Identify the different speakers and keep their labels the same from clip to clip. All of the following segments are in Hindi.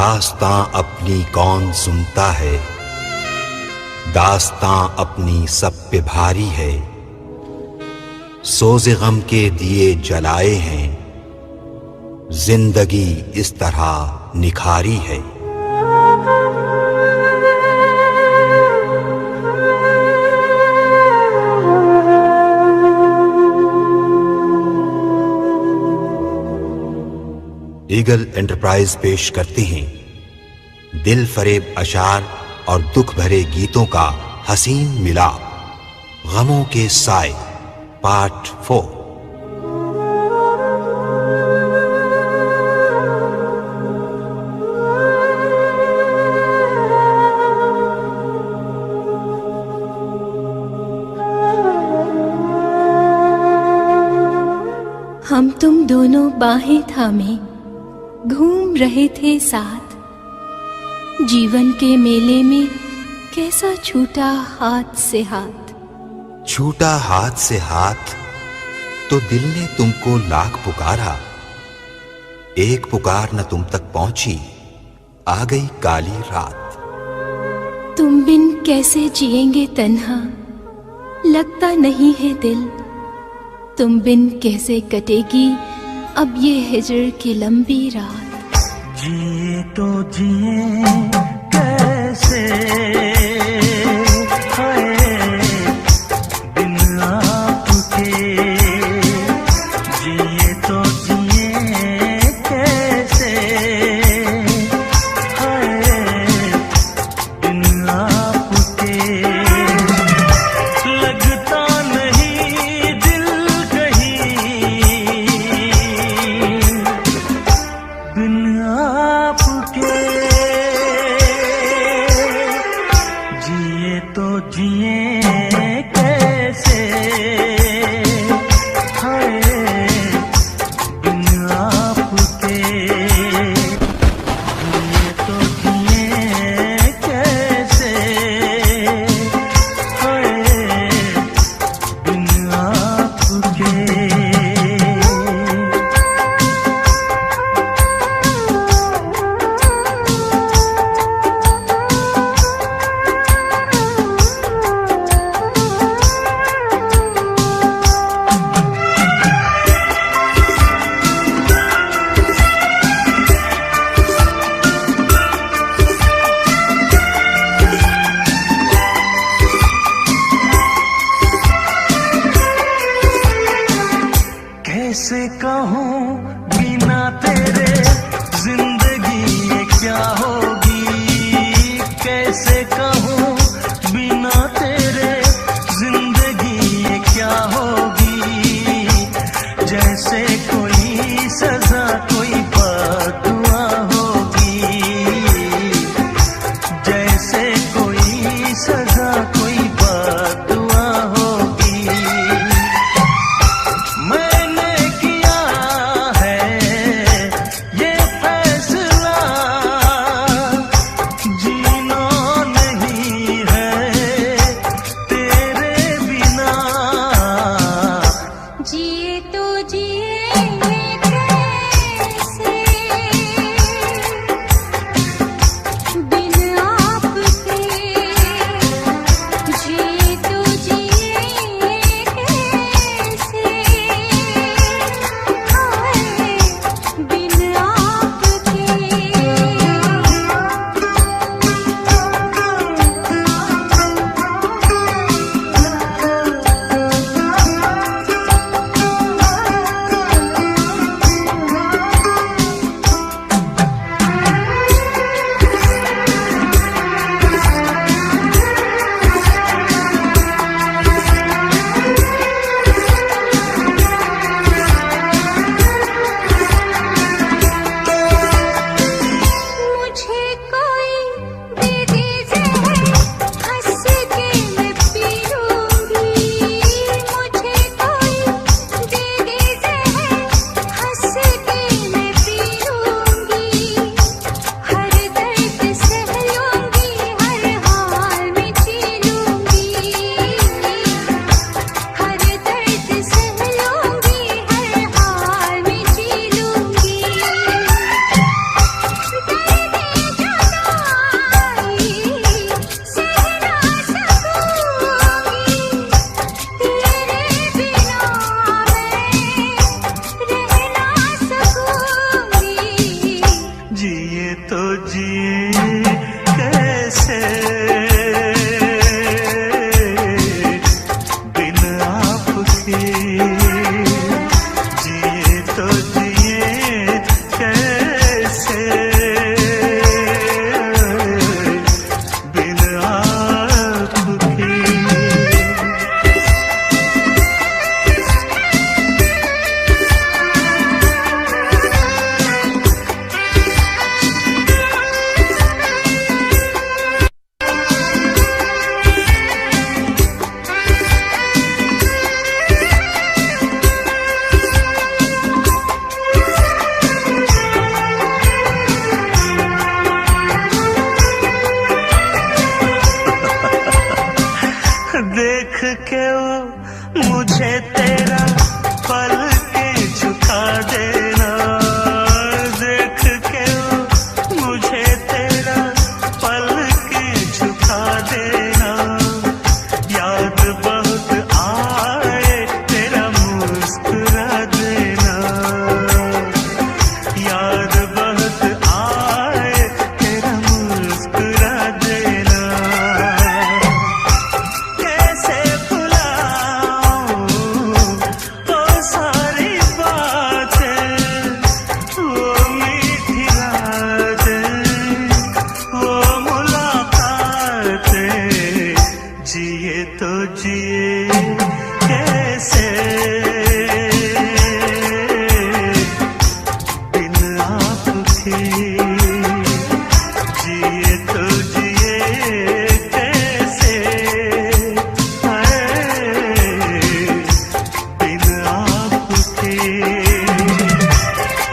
Speaker 1: दास्तां अपनी कौन सुनता है, दास्तां अपनी सब पे भारी है। सोज़े गम के दिए जलाए हैं, जिंदगी इस तरह निखारी है। ईगल एंटरप्राइज पेश करते हैं दिल फरेब अशार और दुख भरे गीतों का हसीन मिलाप, गमों के साए पार्ट 4।
Speaker 2: हम तुम दोनों बाहें थामे घूम रहे थे साथ, जीवन के मेले में कैसा छूटा हाथ से हाथ।
Speaker 1: छूटा हाथ से हाथ तो दिल ने तुमको लाख पुकारा, एक पुकार न तुम तक पहुंची, आ गई काली रात।
Speaker 2: तुम बिन कैसे जिएंगे तन्हा, लगता नहीं है दिल। तुम बिन कैसे कटेगी अब ये हिजर की लंबी रात।
Speaker 3: जिए तो जिए कैसे, हाय बिन आपके। जिए तो जिए कैसे, हाय बिन आपके। लगता नहीं दिल कहीं बिन आपके। जिए तो जिए कैसे, हाय बिन आपके। जिए तो जिए कैसे, हाय बिन आपके। कैसे कहूँ बिना तेरे जिंदगी ये क्या होगी। कैसे कहूँ बिना तेरे जिंदगी ये क्या होगी। जैसे कोई सजा कोई बददुआ होगी। जैसे कोई सजा कोई बददुआ होगी। मैंने किया है ये फैसला, जीना नहीं है तेरे बिना।
Speaker 2: जिए तो जिए कैसे बिन आपके। जिए तो जिए कैसे, हाय बिन आपके।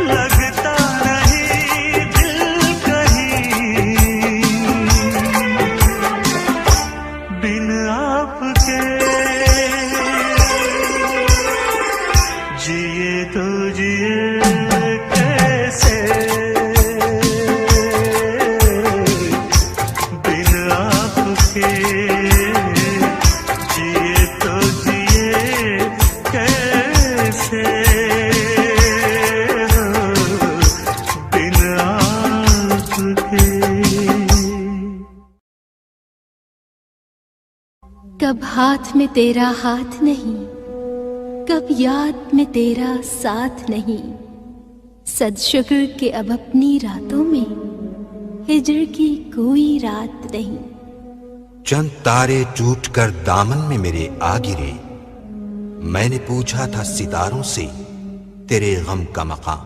Speaker 3: लगता नहीं दिल कहीं बिन आपके, जिए तो जिए कैसे बिन आपके, जिए तो जिए कैसे बिन आपके।
Speaker 2: कब हाथ में तेरा हाथ नहीं, कब याद में तेरा साथ नहीं, सदशुक्र के अब अपनी रातों में हिजर की कोई रात नहीं।
Speaker 1: चंद तारे टूटकर दामन में मेरे आ गिरे, मैंने पूछा था सितारों से तेरे गम का मकाम।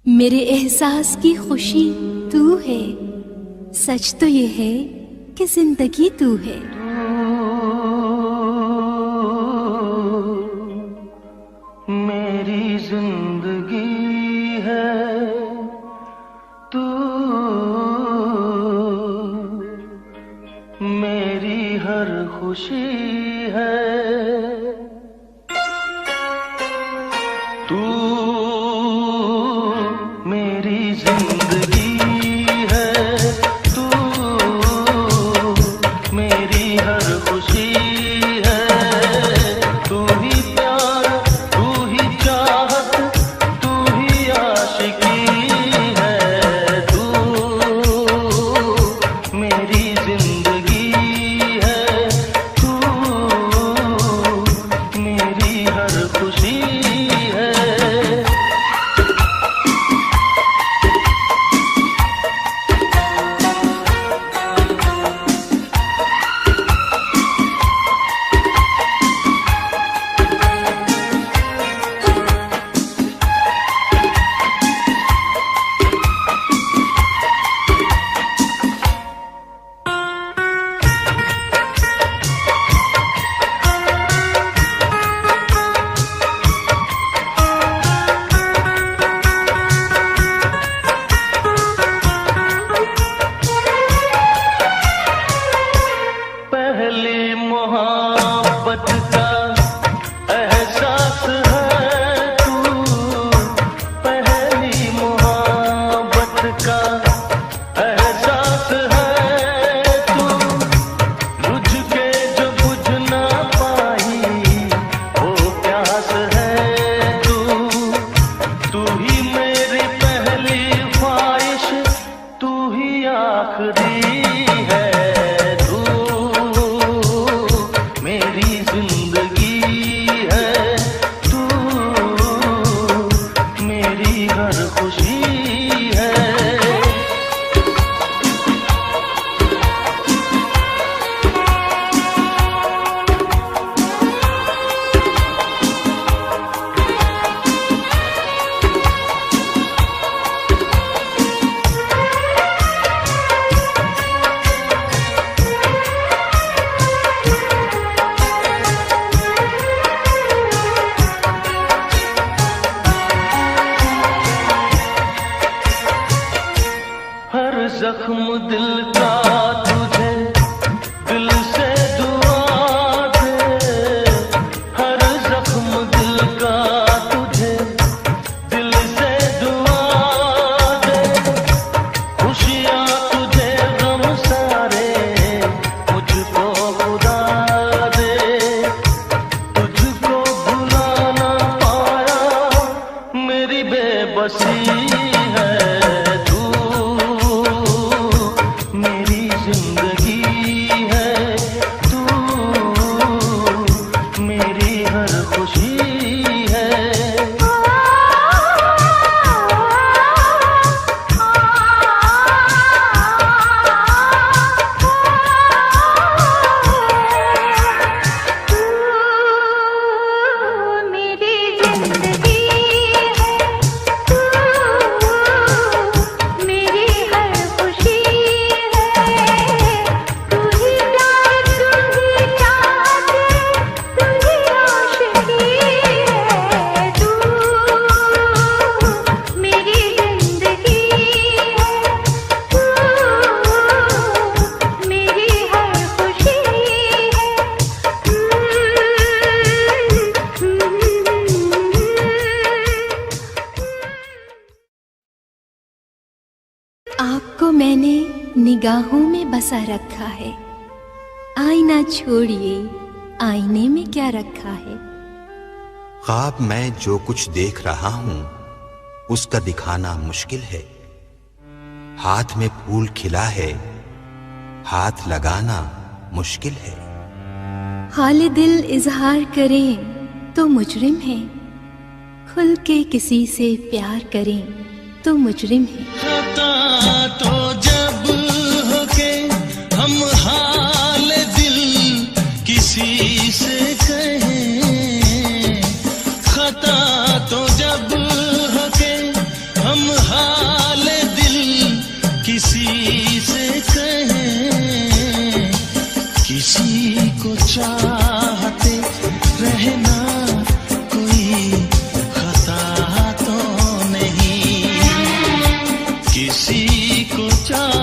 Speaker 2: मेरे एहसास की खुशी तू है, सच तो ये है कि जिंदगी तू है।
Speaker 3: मेरी जिंदगी है तू, मेरी हर खुशी है तू, मेरी जिंदगी है तू, मेरी हर खुशी है। तू ही प्यार, तू ही चाहत, तू ही आशिकी है तू, मेरी जिंदगी है तू, मेरी हर खुशी है। पहली मोहब्बत का एहसास है तू, पहली मोहब्बत का एहसास है तू, बुझ के जो बुझ ना पाई वो प्यास है तू, तू ही मेरी पहली ख्वाहिश, तू ही आखिरी है तू, मेरी जिंदगी है तू, मेरी हर खुशी है। हर जख्म दिल का तुझे दिल से दुआ दे, हर जख्म दिल का तुझे दिल से दुआ दे, खुशियाँ तुझे गम सारे मुझको खुदा दे, तुझको भुला ना पाया मेरी बेबसी है तू, मेरी जिंदगी है तू, मेरी हर खुशी है।
Speaker 4: मेरी जिंदगी है तू, मेरी हर खुशी है, तू ही प्यार, तू ही चाहत, तू ही आशिकी है
Speaker 2: निगाहों में बसा रखा है। आईना छोड़िए, आईने में क्या रखा है।
Speaker 1: ख्वाब में जो कुछ देख रहा हूं उसका दिखाना मुश्किल है। हाथ में फूल खिला है, हाथ लगाना मुश्किल है।
Speaker 2: हाल दिल इजहार करें तो मुजरिम है, खुल के किसी से प्यार करें तो मुजरिम है।
Speaker 5: खता तो जब हो के हम हाल दिल किसी से कहें, खता तो जब हो के हम हाल दिल किसी से कहें, किसी को चाहते रहना कोई खता तो नहीं, किसी को चाहते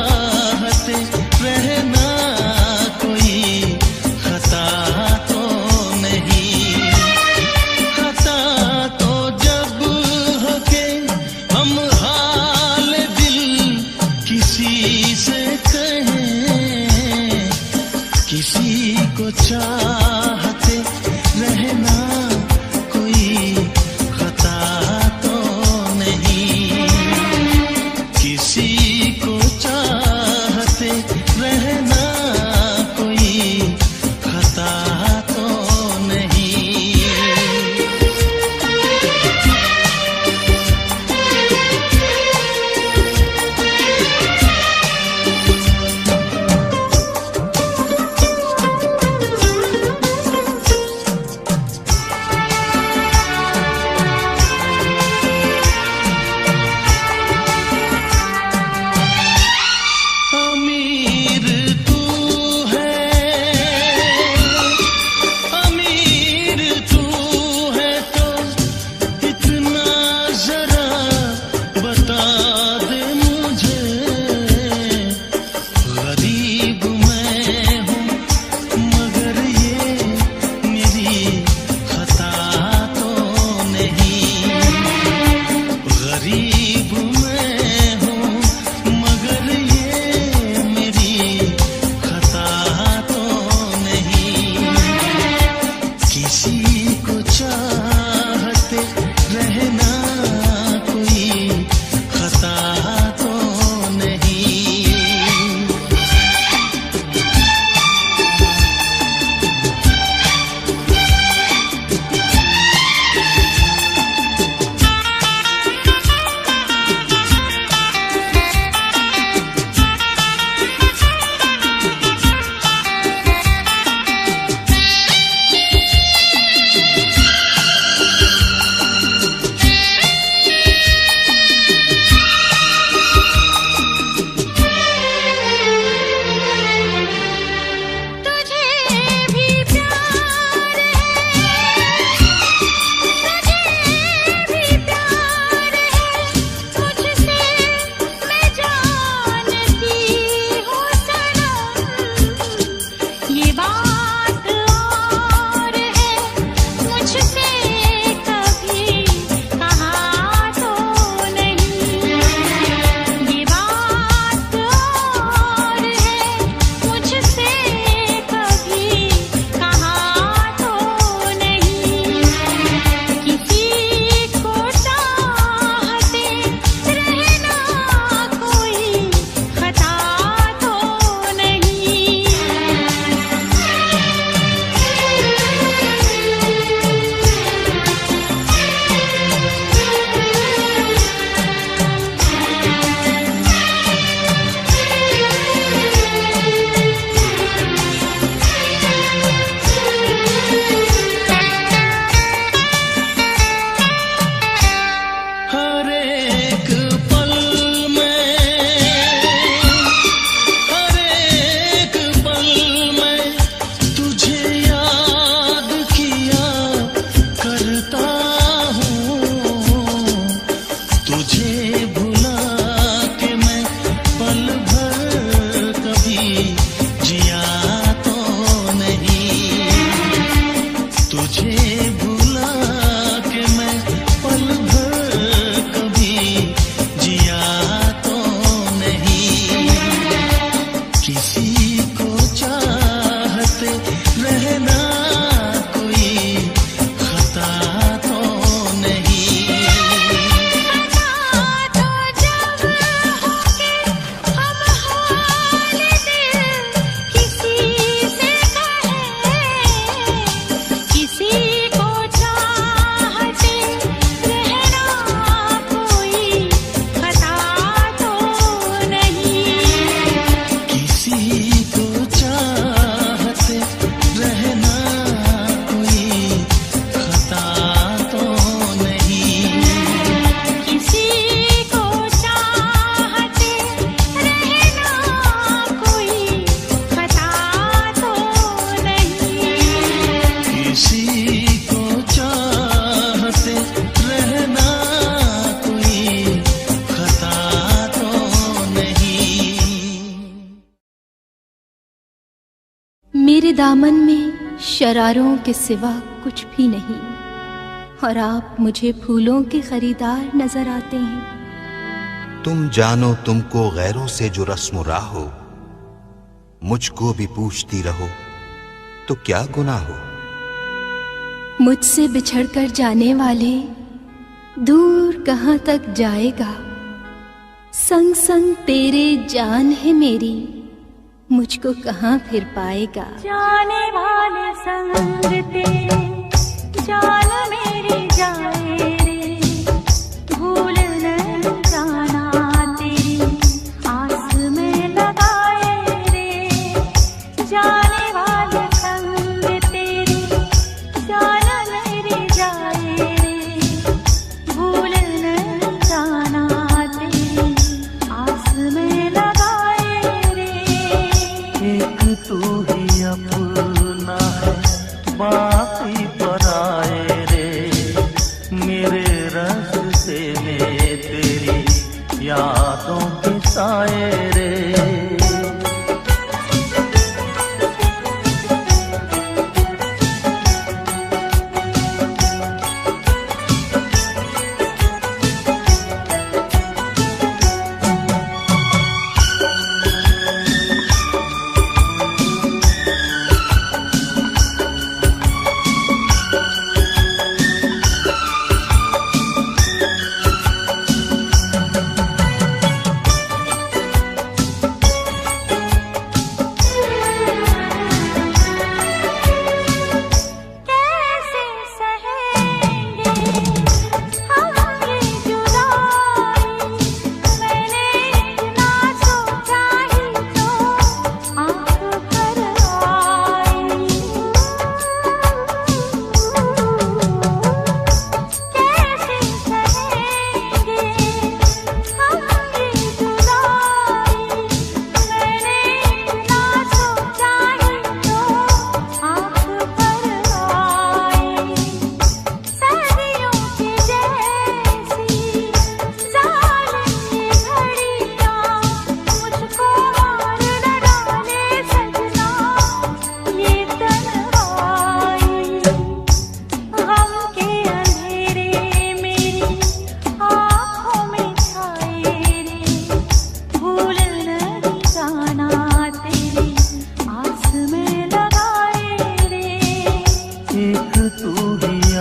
Speaker 2: दामन में शरारों के सिवा कुछ भी नहीं, और आप मुझे फूलों के खरीदार नजर आते हैं।
Speaker 1: तुम जानो तुमको गैरों से जो रस्म राह हो, मुझको भी पूछती रहो तो क्या गुनाह हो।
Speaker 2: मुझसे बिछड़कर जाने वाले दूर कहाँ तक जाएगा, संग संग तेरे जान है मेरी, मुझको कहाँ फिर पाएगा।
Speaker 4: जाने वाले संग तेरे जान मेरी जाए रे, भूल न जाना तेरी आस में लगाए रे। जाने वाले संग तेरी जान मेरी जाए रे, भूल न जाना तेरी आस में लगाए रे।
Speaker 3: एक तू ही अपना है, बाकी पराए रे। मेरे रास्ते में तेरी यादों के साए रे।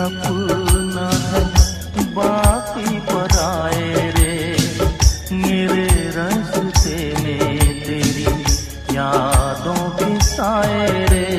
Speaker 3: अपना है, बाकी पराए रे। मेरे रास्ते में तेरी यादों के साए रे।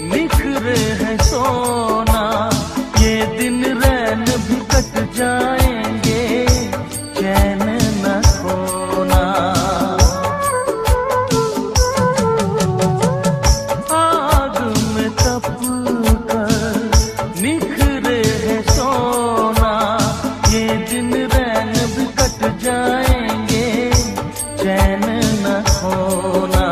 Speaker 3: निखरे है सोना, ये दिन रैन भी कट जाएंगे, चैन न खोना। आग में तप कर निखरे है सोना, ये दिन रैन भी कट जाएंगे, चैन न खोना।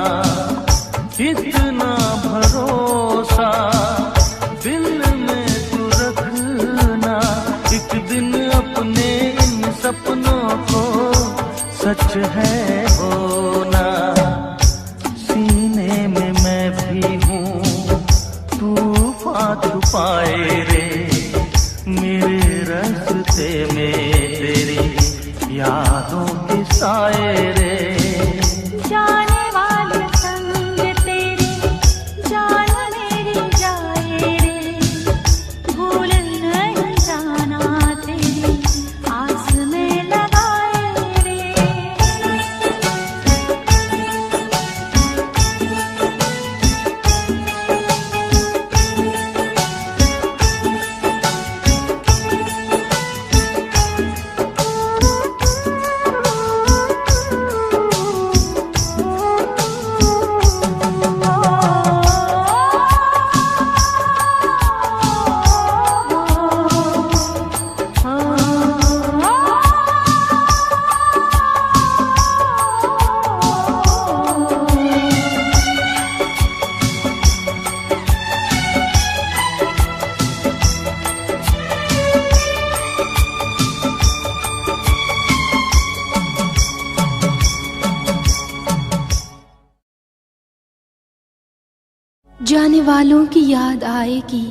Speaker 2: जाने वालों की याद आएगी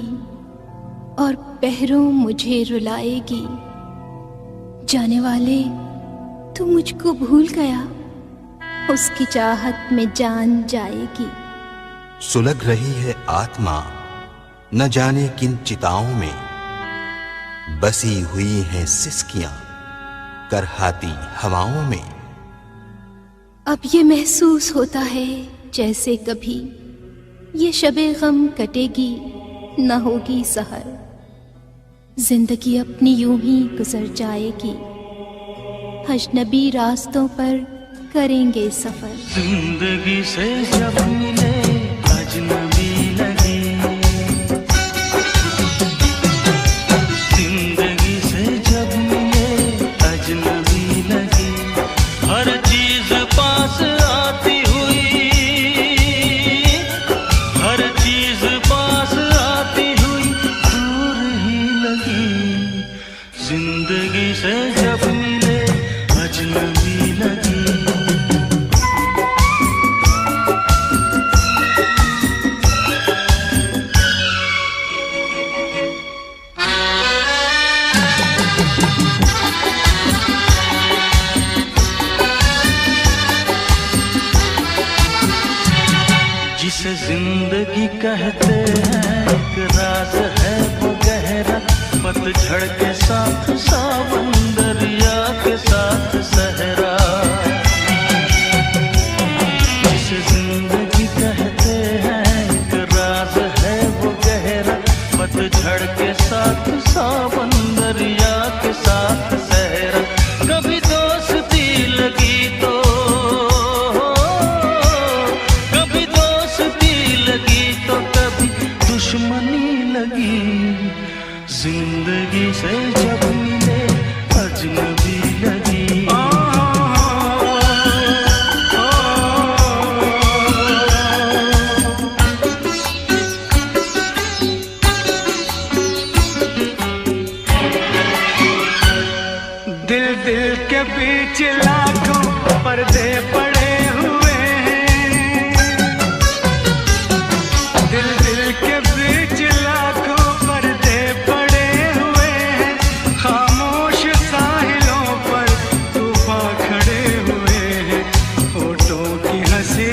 Speaker 2: और पहरों मुझे रुलाएगी। जाने वाले तू मुझको भूल गया, उसकी चाहत में जान जाएगी।
Speaker 1: सुलग रही है आत्मा न जाने किन चिताओं में, बसी हुई हैं सिसकियां करहाती हवाओं में।
Speaker 2: अब ये महसूस होता है जैसे कभी ये शबे गम कटेगी न होगी सहर, जिंदगी अपनी यूं ही गुजर जाएगी, अजनबी रास्तों पर करेंगे सफर।
Speaker 3: जिंदगी से जब मिले अजनबी लगे, जिंदगी से जब मिले अजनबी लगे, हर चीज पास आती हुई, हर चीज पास आती हुई दूर ही लगी। जिंदगी से जब मिले अजनबी लगी। जिसे जिंदगी कहते हैं एक राज है वो गहरा, पतझड़ के साथ सावन दरिया के साथ सहरा। जिसे जिंदगी कहते हैं एक राज है वो गहरा, पतझड़ के साथ सावन दरिया के साथ सहरा। कभी दोस्ती लगी तो तो कभी दुश्मनी लगी। जिंदगी से जब मिले अजनबी लगी।
Speaker 6: दिल दिल के बीच लाखों पर्दे पड़े हुए हैं, दिल दिल के बीच लाखों पर्दे पड़े हुए हैं, खामोश साहिलों पर तूफान खड़े हुए हैं। होठों की हंसी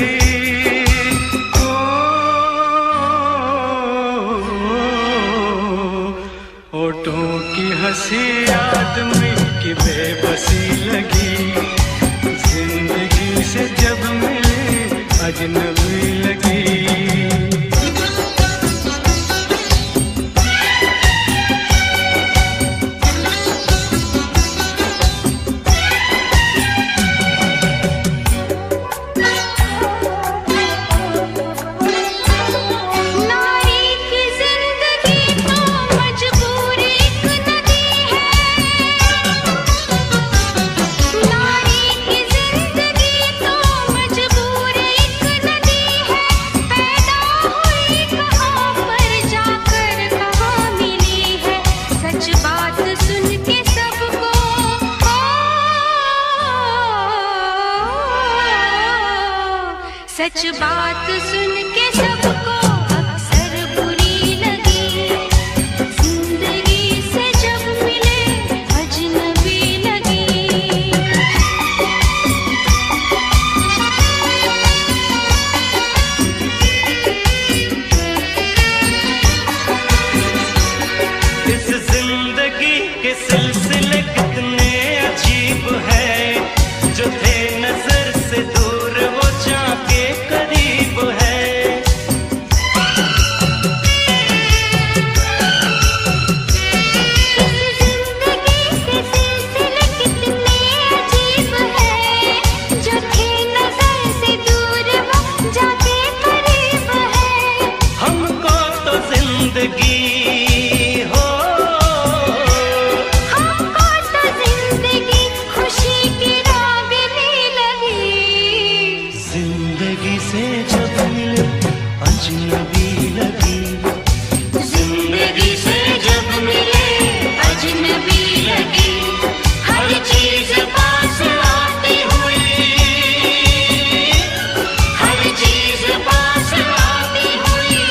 Speaker 6: होठों की हंसी आदमी की बेबसी लगी। जिंदगी से जब मिले अजनबी लगी।
Speaker 4: सच बात सुन के सबको अक्सर बुरी लगी। जिंदगी से जब मिले अजनबी लगी।
Speaker 3: इस जिंदगी के सिलसिले कितने अजीब है, जो थे नजर से दूर वो जाके करीब है। हमको तो जिंदगी
Speaker 4: खुशी की रागनी लगी।
Speaker 3: जिंदगी से जब मिले अजनबी लगी। जिंदगी से जब मिले अजनबी लगी। हर चीज पास आती हुई, हर चीज पास आती हुई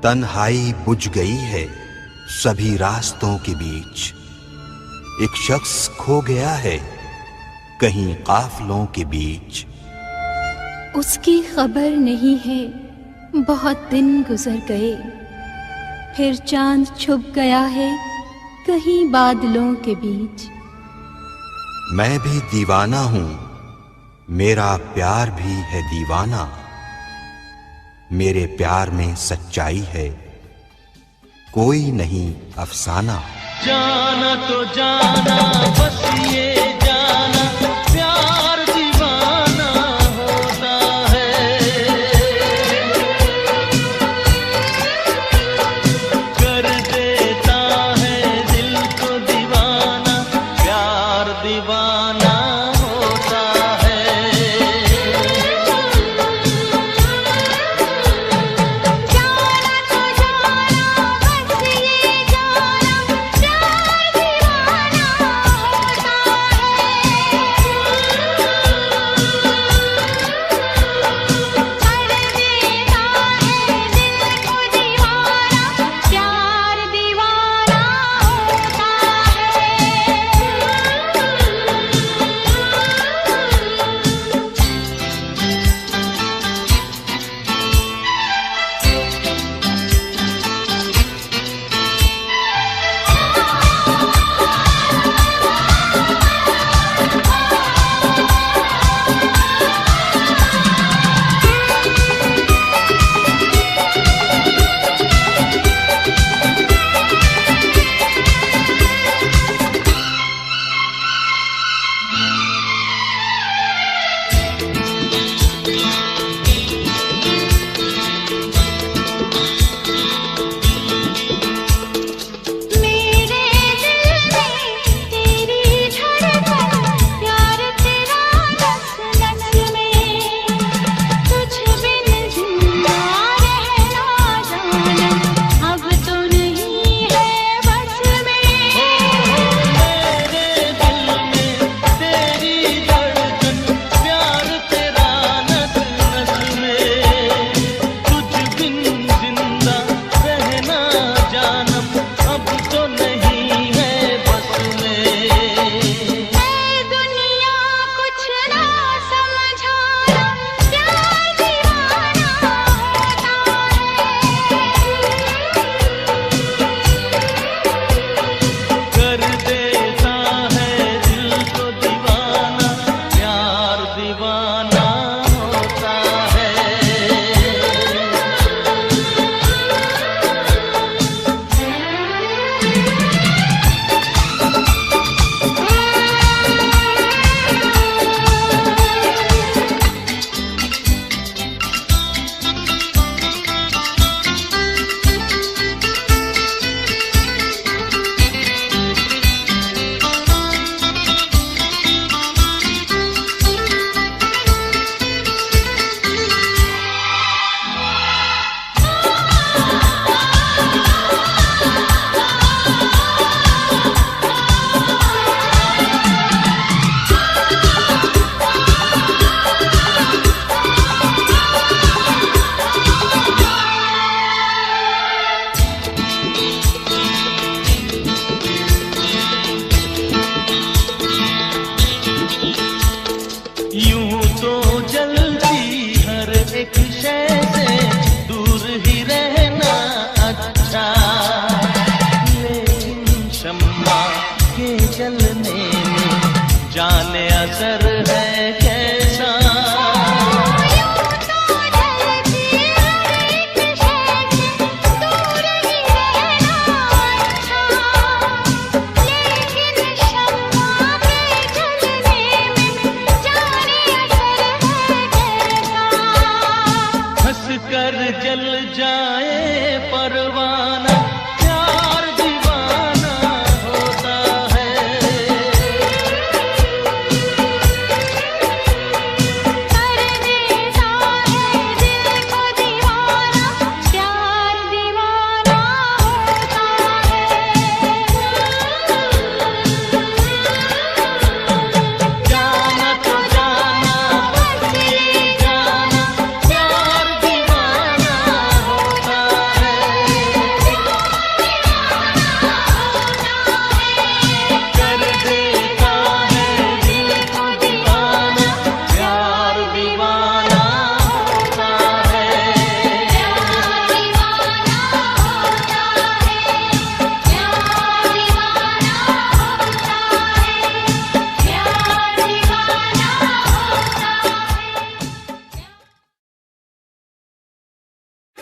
Speaker 1: तन्हाई बुझ गई है सभी रास्तों के बीच। एक शख्स खो गया है कहीं काफिलों के बीच।
Speaker 2: उसकी खबर नहीं है, बहुत दिन गुजर गए, फिर चांद छुप गया है कहीं बादलों के बीच।
Speaker 1: मैं भी दीवाना हूं, मेरा प्यार भी है दीवाना, मेरे प्यार में सच्चाई है, कोई नहीं अफसाना।
Speaker 3: जाना तो जाना बस ये जाना, प्यार दीवाना होता है। कर देता है दिल को दीवाना, प्यार दीवाना होता है।
Speaker 4: जाना तो जाना बस ये जाना, प्यार दीवाना होता है।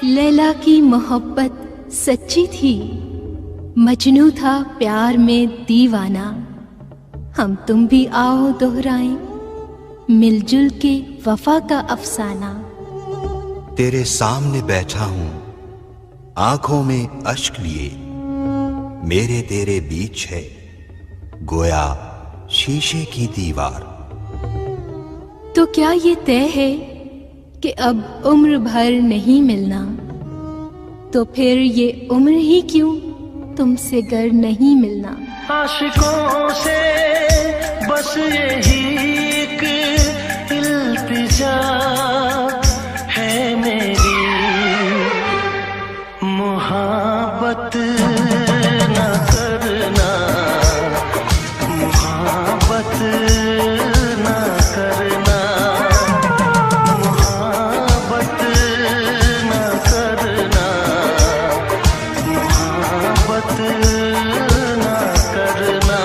Speaker 2: लैला की मोहब्बत सच्ची थी, मजनू था प्यार में दीवाना। हम तुम भी आओ दोहराएं मिलजुल के वफा का अफसाना।
Speaker 1: तेरे सामने बैठा हूं आंखों में अश्क लिए, मेरे तेरे बीच है गोया शीशे की दीवार।
Speaker 2: तो क्या ये तय है कि अब उम्र भर नहीं मिलना? तो फिर ये उम्र ही क्यों तुमसे गर नहीं मिलना?
Speaker 3: आशिकों से बस यही एक इल्तिजा है मेरी, मोहब्बत न करना, मोहब्बत न करना, मोहब्बत न करना, मोहब्बत न करना।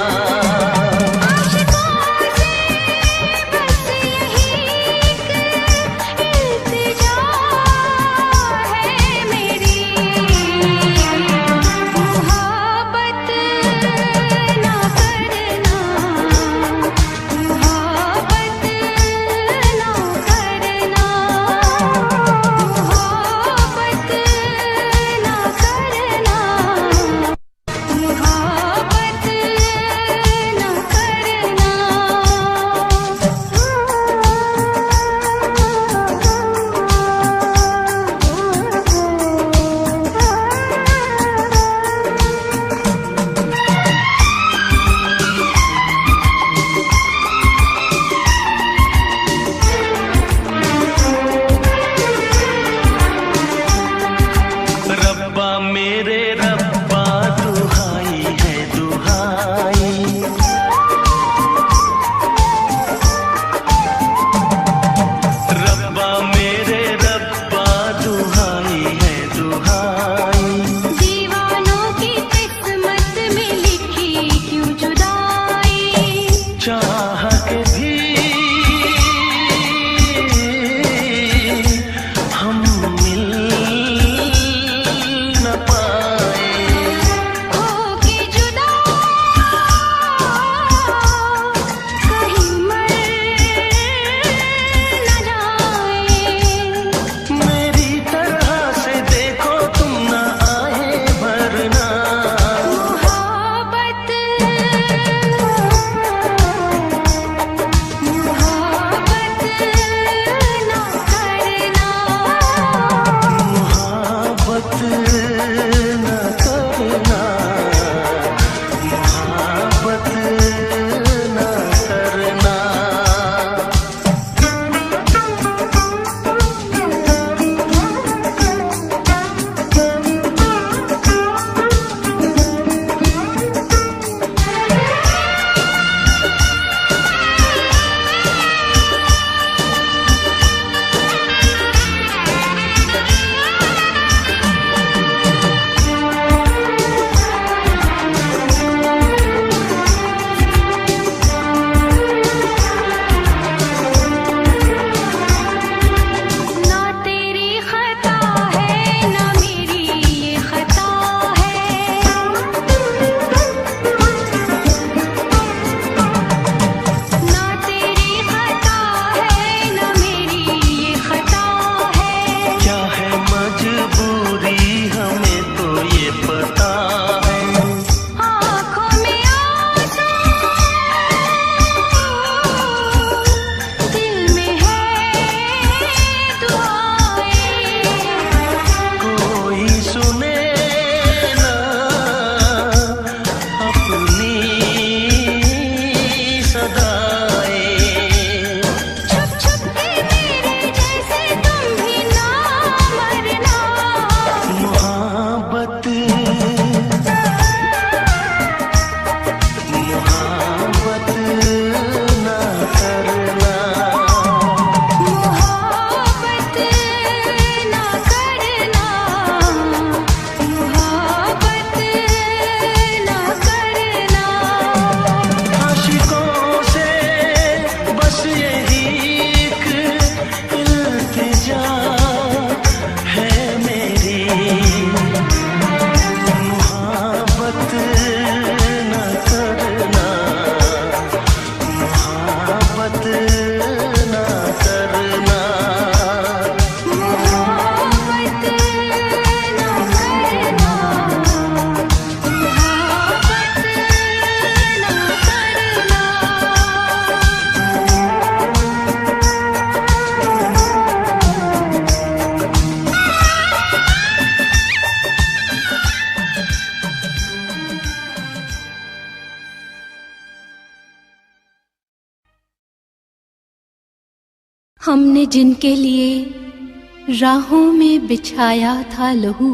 Speaker 2: हमने जिनके लिए राहों में बिछाया था लहू,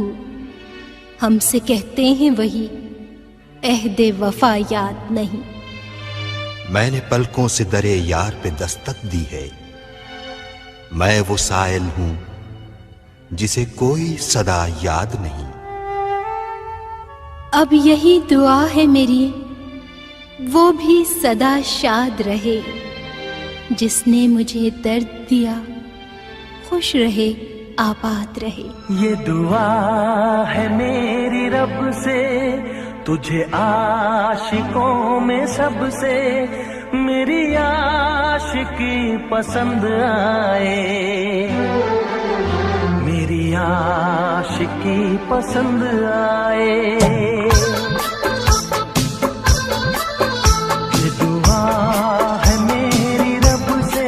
Speaker 2: हमसे कहते हैं वही अहदे वफा याद नहीं।
Speaker 1: मैंने पलकों से दरे यार पे दस्तक दी है। मैं वो साइल हूं जिसे कोई सदा याद नहीं।
Speaker 2: अब यही दुआ है मेरी, वो भी सदा शाद रहे। जिसने मुझे दर्द दिया खुश रहे, आबाद रहे।
Speaker 3: ये दुआ है मेरी रब से, तुझे आशिकों में सबसे मेरी आशिकी पसंद आए, मेरी आशिकी पसंद आए। ये दुआ है मेरी रब से,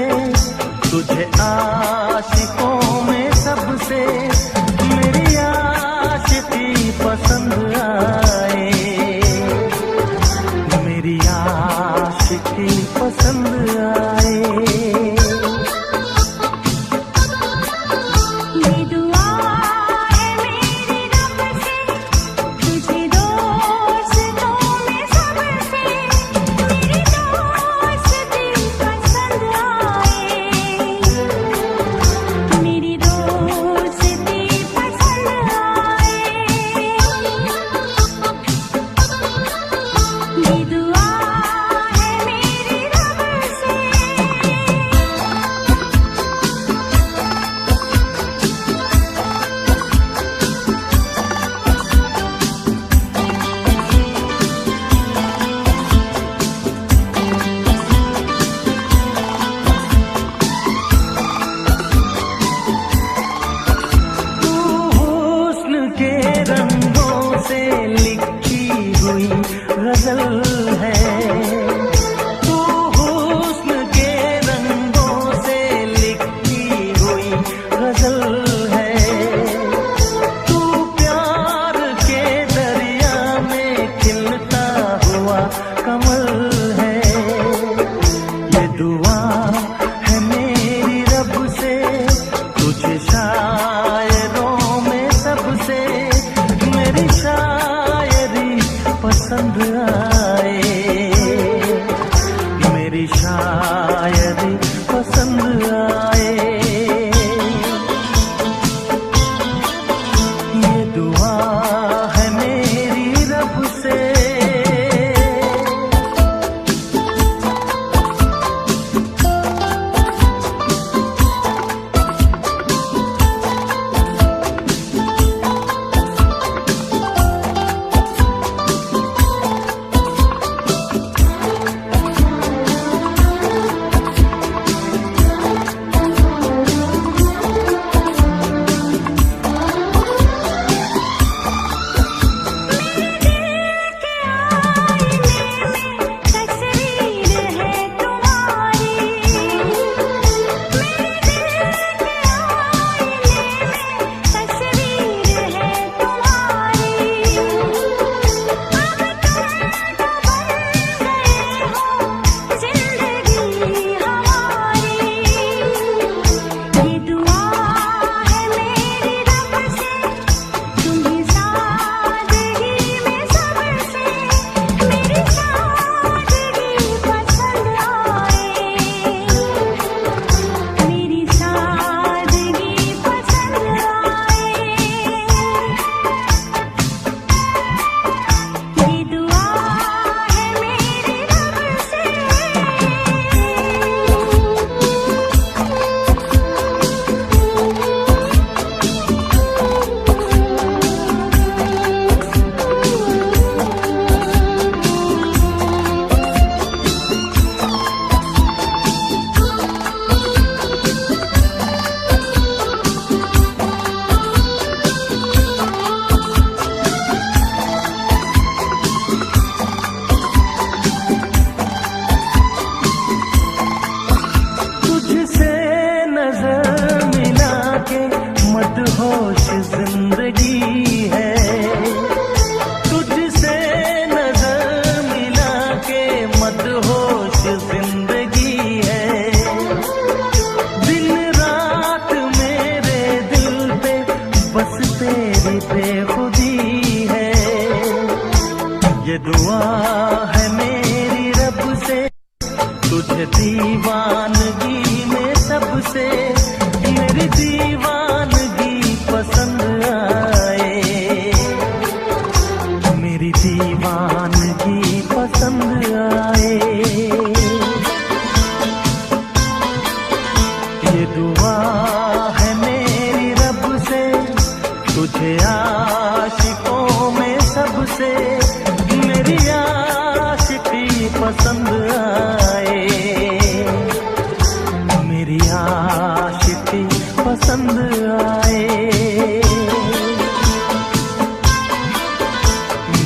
Speaker 3: तुझे आशिकों में सबसे मेरी आशिकी पसंद आए, मेरी आशिकी पसंद आए।
Speaker 4: ये दुआ है मेरी रब से, तुझे दोस्तों में सबसे मेरी दोस्ती पसंद आए,
Speaker 3: से मेरी दीवानगी पसंद आए, मेरी दीवानगी पसंद आए। ये दुआ है मेरी रब से तुझे आशिकों में सबसे मेरी आशिकी पसंद आए, मेरी आशिकी पसंद आए,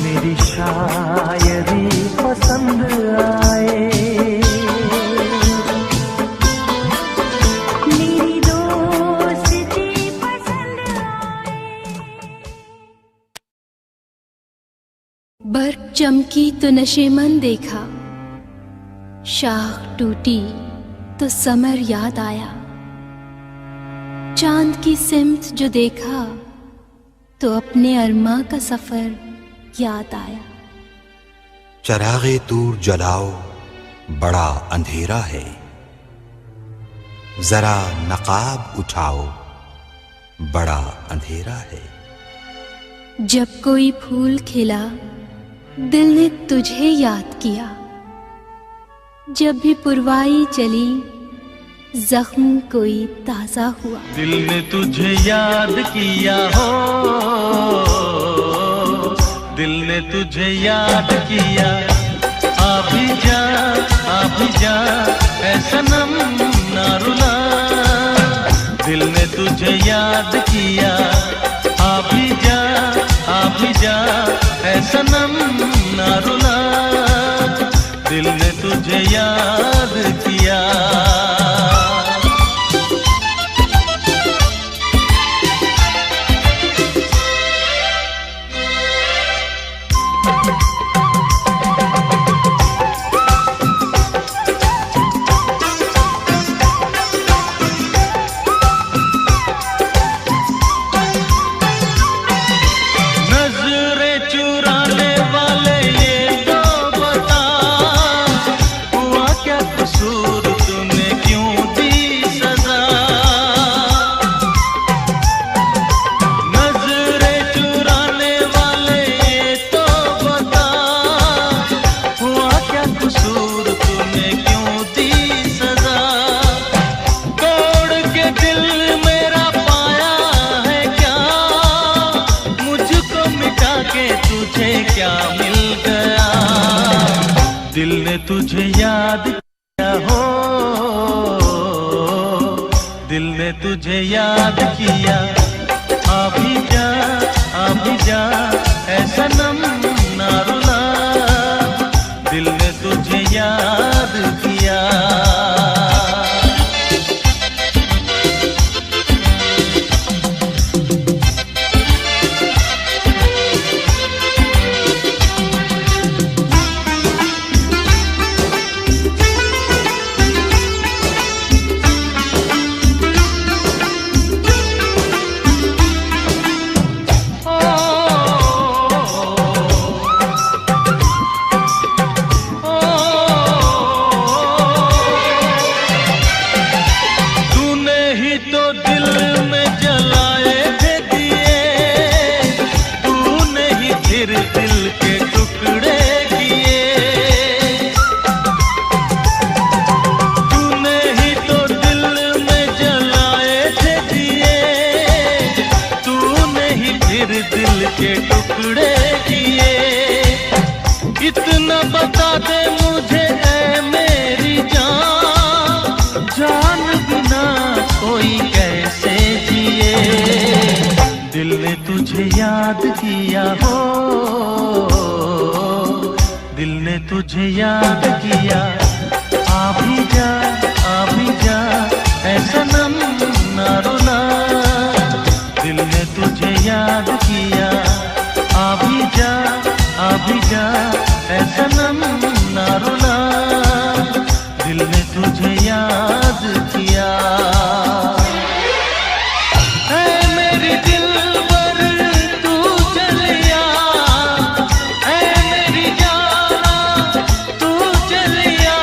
Speaker 3: मेरी शायरी पसंद आए,
Speaker 4: मेरी दोस्ती पसंद आए।
Speaker 2: बर्फ चमकी तो नशेमन देखा, शाख टूटी तो समर याद आया, चांद की सिमत जो देखा तो अपने अरमा का सफर याद आया।
Speaker 1: चरागे दूर जलाओ बड़ा अंधेरा है, जरा नकाब उठाओ बड़ा अंधेरा है।
Speaker 2: जब कोई फूल खिला दिल ने तुझे याद किया, जब भी पुरवाई चली जख्म कोई ताजा हुआ।
Speaker 3: दिल ने तुझे याद किया हो, दिल ने तुझे याद किया, आ भी जा ऐ सनम ना रुला। दिल ने तुझे याद किया, आ भी जा ऐ सनम ना रुला। दिल ने तुझे याद किया। दिल ने तुझे याद किया हो, दिल ने तुझे याद किया, आ भी जा ऐ सनम ना रुला। दिल ने तुझे याद किया। इतना बता दे मुझे ऐ मेरी जान, जान बिना कोई कैसे जिए। दिल ने तुझे याद किया हो, दिल ने तुझे याद किया, आ भी जा ऐ सनम ना रुला। दिल ने तुझे याद किया, आ भी जा ऐ सनम ना रुला। दिल ने तुझे याद किया। ऐ मेरी दिलबर तू चलिया, ऐ मेरी जाना तू चलिया।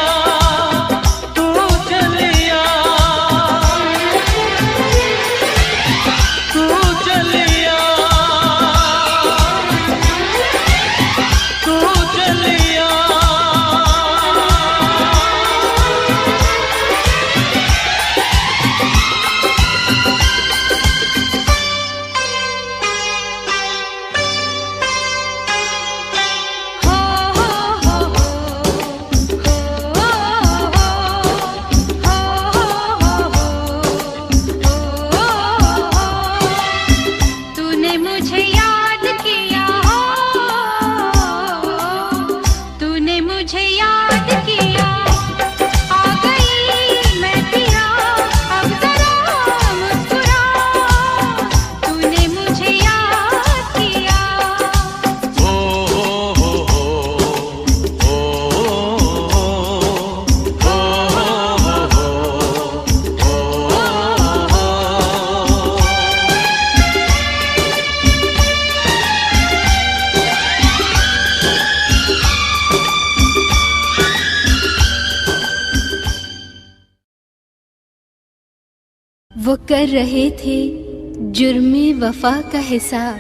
Speaker 2: वो कर रहे थे जुर्मे वफा का हिसाब,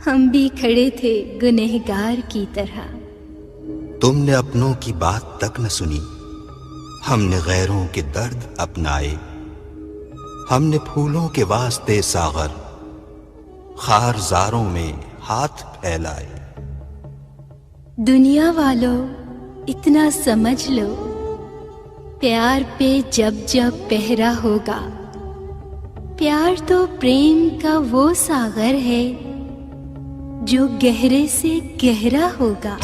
Speaker 2: हम भी खड़े थे गुनहगार की तरह।
Speaker 1: तुमने अपनों की बात तक न सुनी, हमने गैरों के दर्द अपनाए। हमने फूलों के वास्ते सागर खारजारों में हाथ फैलाए।
Speaker 2: दुनिया वालों इतना समझ लो, प्यार पे जब जब पहरा होगा, प्यार तो प्रेम का वो सागर है जो गहरे से गहरा होगा।